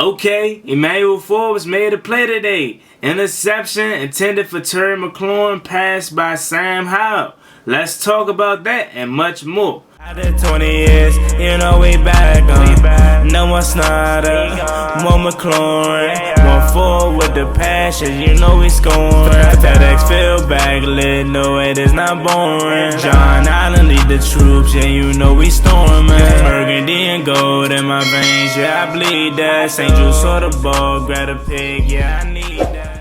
Okay, Emmanuel Forbes made a play today. Interception intended for Terry McLaurin, passed by Sam Howell. Let's talk about that and much more. After 20 years, you know we back. No more Snyder, more McLaurin. 1-4 with the passion, you know we scoring. FedEx field back lit, no it is not boring. John Allen lead the troops, yeah you know we storming. Burgundy and gold in my veins, yeah I bleed that. St. Jude saw the ball, grab a pig, yeah I need that.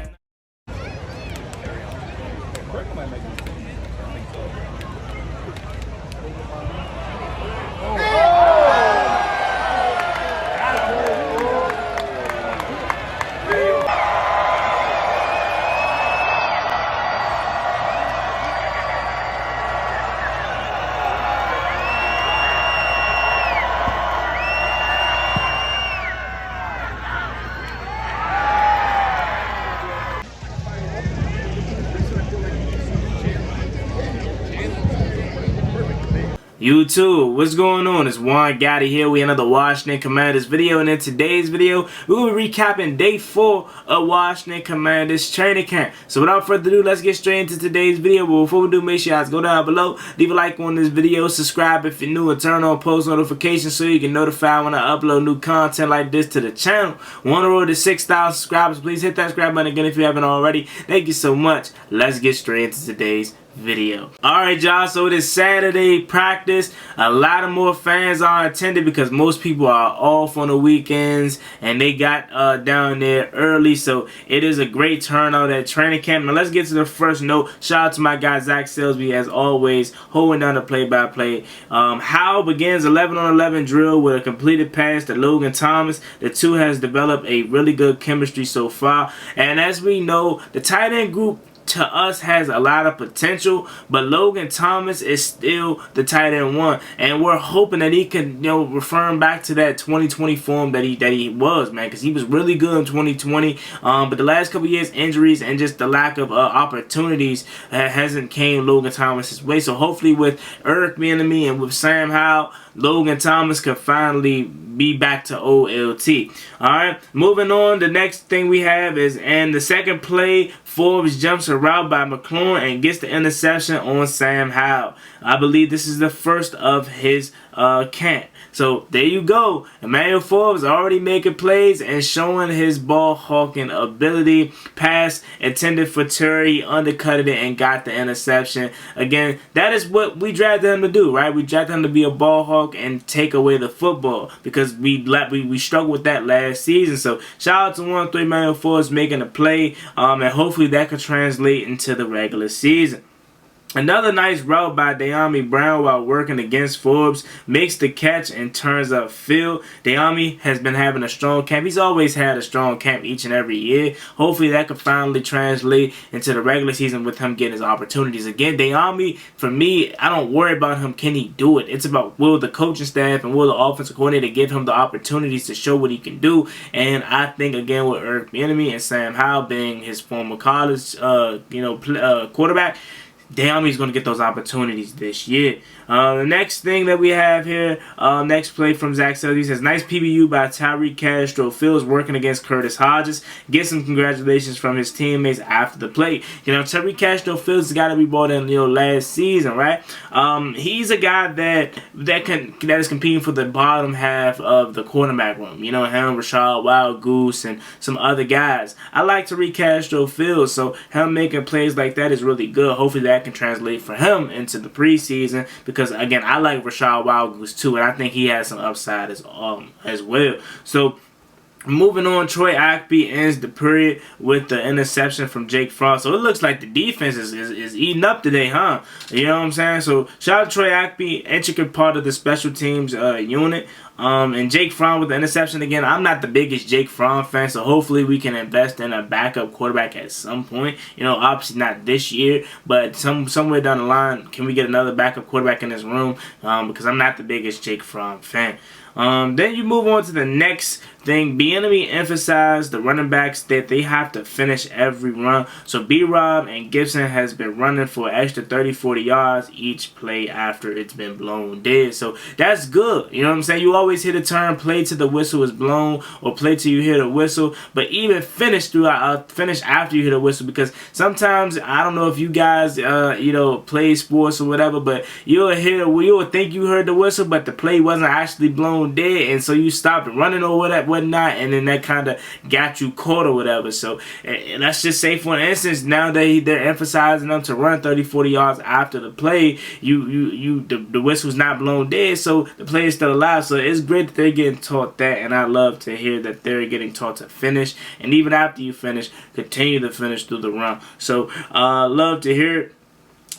YouTube, what's going on? It's Juan Gotti here with another Washington Commanders video, and in today's video, we will be recapping day 4 of Washington Commanders training camp. So without further ado, let's get straight into today's video. But before we do, make sure you guys go down below, leave a like on this video, subscribe if you're new, and turn on post notifications so you can notify when I upload new content like this to the channel. On the road to 6,000 subscribers, please hit that subscribe button again if you haven't already. Thank you so much. Let's get straight into today's video. Alright y'all, so it is Saturday practice. A lot of more fans are attended because most people are off on the weekends and they got down there early, so it is a great turnout at training camp. Now let's get to the first note. Shout out to my guy Zach Selsby, as always, holding down the play-by-play. Howell begins 11-on-11 drill with a completed pass to Logan Thomas. The two has developed a really good chemistry so far, and as we know, the tight end group to us has a lot of potential, but Logan Thomas is still the tight end one, and we're hoping that he can, you know, referring back to that 2020 form that he was, man, because he was really good in 2020. But the last couple years, injuries and just the lack of opportunities hasn't came Logan Thomas's way. So hopefully with Eric Bieniemy and with Sam Howell, Logan Thomas can finally be back to OLT. Alright, moving on, the next thing we have is, and the second play, Forbes jumps a route by McLaurin and gets the interception on Sam Howell. I believe this is the first of his camp. So there you go. Emmanuel Forbes already making plays and showing his ball hawking ability. Pass intended for Terry, undercutted it and got the interception. Again, that is what we drafted him to do, right? We drafted him to be a ball hawk and take away the football because we struggled with that last season. So shout out to 1-3 Emmanuel Forbes making a play, and hopefully that could translate into the regular season. Another nice route by Dyami Brown while working against Forbes. Makes the catch and turns upfield. Dyami has been having a strong camp. He's always had a strong camp each and every year. Hopefully that could finally translate into the regular season with him getting his opportunities. Again, Dyami, for me, I don't worry about him. Can he do it? It's about will the coaching staff and will the offensive coordinator give him the opportunities to show what he can do. And I think, again, with Eric Bieniemy and Sam Howell being his former college quarterback, Dyami's going to get those opportunities this year. The next thing that we have here, next play from Zach Selsby, says, nice PBU by Tyreek Castro. Phil's working against Curtis Hodges. Get some congratulations from his teammates after the play. You know, Tyreek Castro Phil's got to be brought in, you know, last season, right? He's a guy that is competing for the bottom half of the quarterback room. You know, him, Rashad, Wild Goose, and some other guys. I like Tyreek Castro Phil, so him making plays like that is really good. Hopefully that can translate for him into the preseason, because again, I like Rashad Wild Goose too, and I think he has some upside as well. So moving on, Troy Aikby ends the period with the interception from Jake Fromm. So it looks like the defense is eating up today, huh? You know what I'm saying? So shout out to Troy Aikby, intricate part of the special teams unit. And Jake Fromm with the interception again. I'm not the biggest Jake Fromm fan, so hopefully we can invest in a backup quarterback at some point. You know, obviously not this year, but somewhere down the line, can we get another backup quarterback in this room? Because I'm not the biggest Jake Fromm fan. Then you move on to the next thing. Bieniemy emphasized the running backs that they have to finish every run. So B-Rob and Gibson has been running for an extra 30-40 yards each play after it's been blown dead. So that's good. You know what I'm saying? You always hit a turn, play till the whistle is blown, or play till you hear the whistle. But even finish after you hear the whistle, because sometimes, I don't know if you guys play sports or whatever, but you'll think you heard the whistle, but the play wasn't actually blown dead, and so you stopped running or whatnot, and then that kind of got you caught or whatever. So let's just say, for instance, now they're emphasizing them to run 30-40 yards after the play. The whistle's not blown dead, so the play is still alive. So it's great that they're getting taught that, and I love to hear that they're getting taught to finish, and even after you finish, continue to finish through the run. So love to hear it.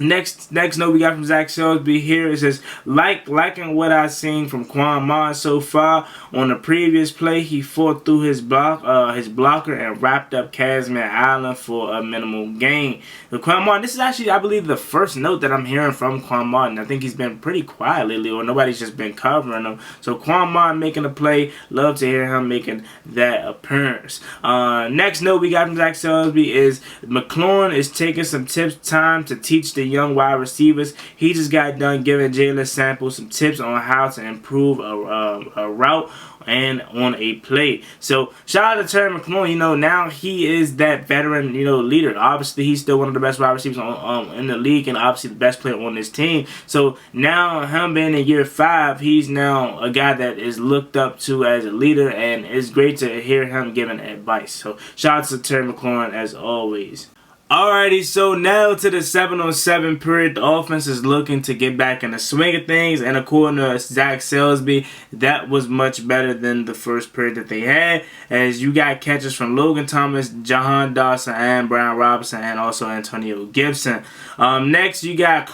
Next note we got from Zach Salisbury here. It says, liking what I've seen from Quan Ma so far. On the previous play, he fought through his blocker and wrapped up Casimir Allen for a minimal gain. The Quan Ma, this is actually, I believe, the first note that I'm hearing from Quan Ma, and I think he's been pretty quiet lately, or nobody's just been covering him. So Quan Ma making a play. Love to hear him making that appearance. Next note we got from Zach Salisbury is McLaurin is taking some time to teach the young wide receivers. He just got done giving Jalen Sample some tips on how to improve a route and on a play. So shout out to Terry McLaurin. Now he is that veteran, leader. Obviously, he's still one of the best wide receivers in the league, and obviously the best player on this team. So now, him being in year 5, he's now a guy that is looked up to as a leader, and it's great to hear him giving advice. So shout out to Terry McLaurin as always. Alrighty, so now to the 7-on-7 period. The offense is looking to get back in the swing of things, and according to Zach Salisbury, that was much better than the first period that they had, as you got catches from Logan Thomas, Jahan Dawson, and Brian Robinson, and also Antonio Gibson. Next, you got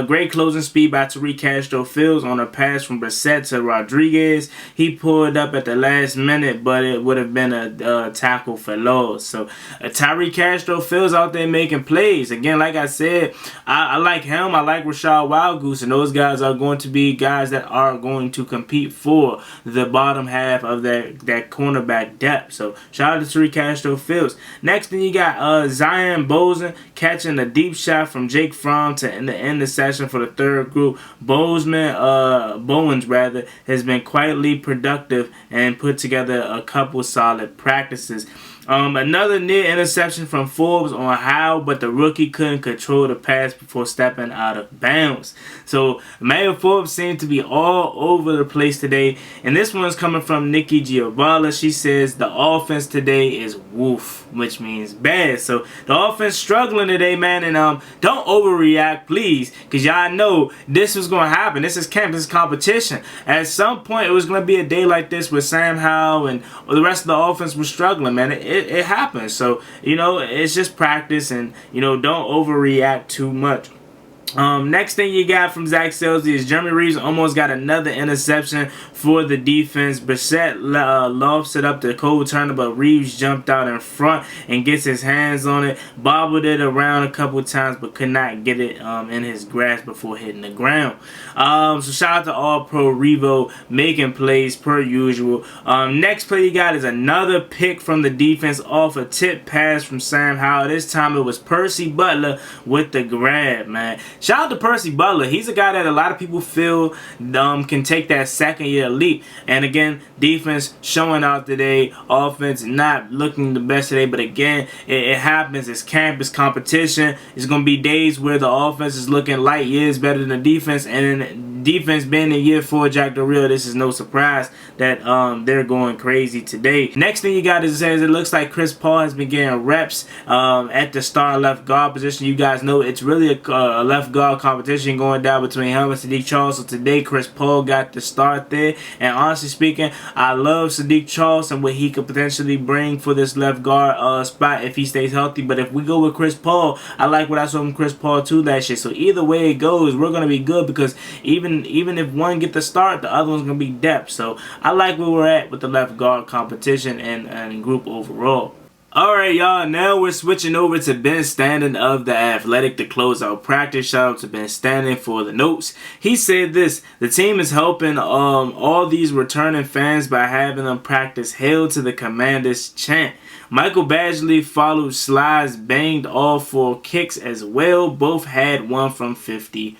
great closing speed by Tariq Castro-Fields on a pass from Brissett to Rodriguez. He pulled up at the last minute, but it would have been a tackle for loss. So Tariq Castro-Fields out there making plays. Again, like I said, I like him. I like Rashad Wildgoose, and those guys are going to be guys that are going to compete for the bottom half of that cornerback depth. So shout out to Tariq Castro-Fields. Next thing you got Zion Bozen catching a deep shot from Jake Fromm to end the session for the third group. Bowens has been quietly productive and put together a couple solid practices. Another near interception from Forbes on how, but the rookie couldn't control the pass before stepping out of bounds. So Emmanuel Forbes seemed to be all over the place today, and this one's coming from Nikki Giovanna. She says the offense today is woof, which means bad. So the offense struggling today, man, and don't overreact, please, because y'all know this was going to happen. This is camp, this is competition. At some point, it was going to be a day like this with Sam Howell and the rest of the offense was struggling, man. It happens. So, it's just practice, and, don't overreact too much. Next thing you got from Zach Salisbury is Jeremy Reeves almost got another interception for the defense. Brissett lofts it up to Cole Turner, but Reeves jumped out in front and gets his hands on it, bobbled it around a couple times, but could not get it in his grasp before hitting the ground. So shout out to All-Pro Revo making plays per usual. Next play you got is another pick from the defense off a tip pass from Sam Howell. This time it was Percy Butler with the grab, man. Shout out to Percy Butler. He's a guy that a lot of people feel can take that second-year leap. And again, defense showing out today. Offense not looking the best today. But again, it happens. It's camp. It's competition. It's going to be days where the offense is looking light years better than the defense. And then defense being in year 4, Jack Del Rio, this is no surprise that they're going crazy today. Next thing you got is it looks like Chris Paul has been getting reps at the star left guard position. You guys know it's really a left guard competition going down between him and Sadiq Charles. So today Chris Paul got the start there, and honestly speaking, I love Sadiq Charles and what he could potentially bring for this left guard spot if he stays healthy. But if we go with Chris Paul, I like what I saw from Chris Paul too last year. So either way it goes, we're gonna be good, because even if one get the start, the other one's gonna be depth. So I like where we're at with the left guard competition and group overall. Alright, y'all, now we're switching over to Ben Standing of The Athletic to close out practice. Shout out to Ben Standing for the notes. He said this: the team is helping all these returning fans by having them practice "Hail to the Commanders" chant. Michael Badgley followed Sly's banged off for kicks as well. Both had one from 51.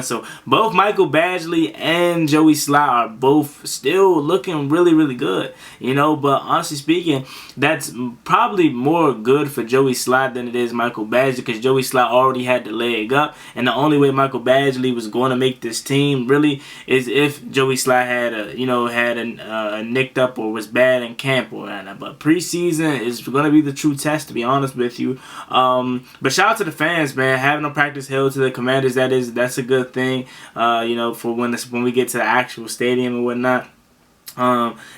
So both Michael Badgley and Joey Sly are both still looking really, really good. You know, but honestly speaking, that's probably more good for Joey Sly than it is Michael Badgley, because Joey Sly already had the leg up, and the only way Michael Badgley was going to make this team really is if Joey Sly had a nicked up or was bad in camp or whatnot. But preseason is going to be the true test, to be honest with you. But shout out to the fans, man, having them practice "Hail to the Commanders." That's a good thing, you know, for when we get to the actual stadium and whatnot.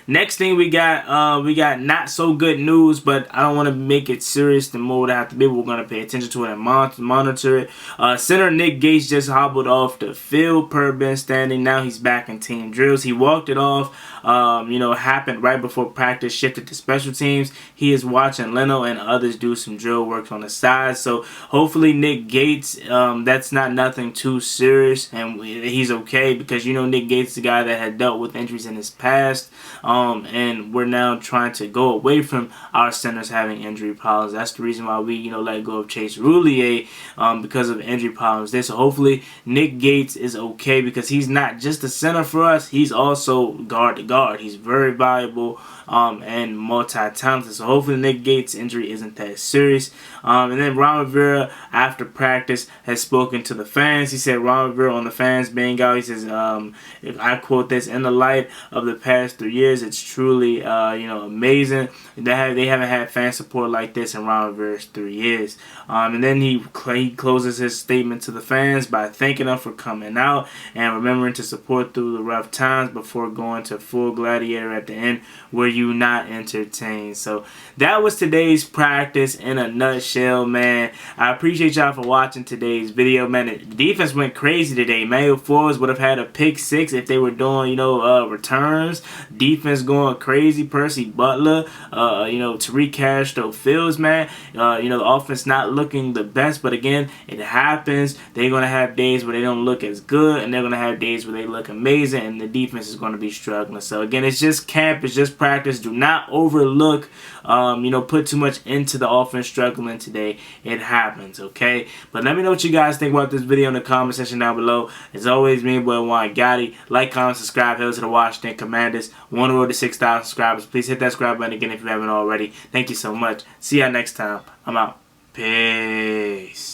Next thing we got not so good news, but I don't want to make it serious. The more would have to be, we're going to pay attention to it and monitor it. Center Nick Gates just hobbled off the field per Ben Standing. Now he's back in team drills. He walked it off. You know, happened right before practice shifted to special teams. He is watching Leno and others do some drill work on the side. So hopefully Nick Gates, that's not nothing too serious, and he's okay, because you know Nick Gates is the guy that had dealt with injuries in his past. And we're now trying to go away from our centers having injury problems. That's the reason why we, you know, let go of Chase Roulier, because of injury problems there. So hopefully Nick Gates is okay, because he's not just a center for us, he's also guard to guard. He's very valuable and multi-talented. So hopefully Nick Gates' injury isn't that serious. And then Ron Rivera, after practice, has spoken to the fans. He said Ron Rivera on the fans being out, he says, if I quote this, "In the light of the past 3 years, it's truly you know, amazing. They haven't had fan support like this in Ron Rivera's 3 years." And then he closes his statement to the fans by thanking them for coming out and remembering to support through the rough times before going to full gladiator at the end, where you not entertained. So that was today's practice in a nutshell, man. I appreciate y'all for watching today's video, man. The defense went crazy today. Emmanuel Forbes would have had a pick 6 if they were doing, you know, returns. Defense going crazy. Percy Butler, you know, Tariq Castro Fields, man. You know, the offense not looking the best, but again, it happens. They're gonna have days where they don't look as good, and they're gonna have days where they look amazing, and the defense is gonna be struggling. So again, it's just camp, it's just practice. Do not overlook, you know, put too much into the offense struggling today. It happens, okay? But let me know what you guys think about this video in the comment section down below. As always, me and boy Juan Gotti. Like, comment, subscribe. Hail to the Washington Commanders. On the road to 6,000 subscribers. Please hit that subscribe button again if you haven't already. Thank you so much. See y'all next time. I'm out. Peace.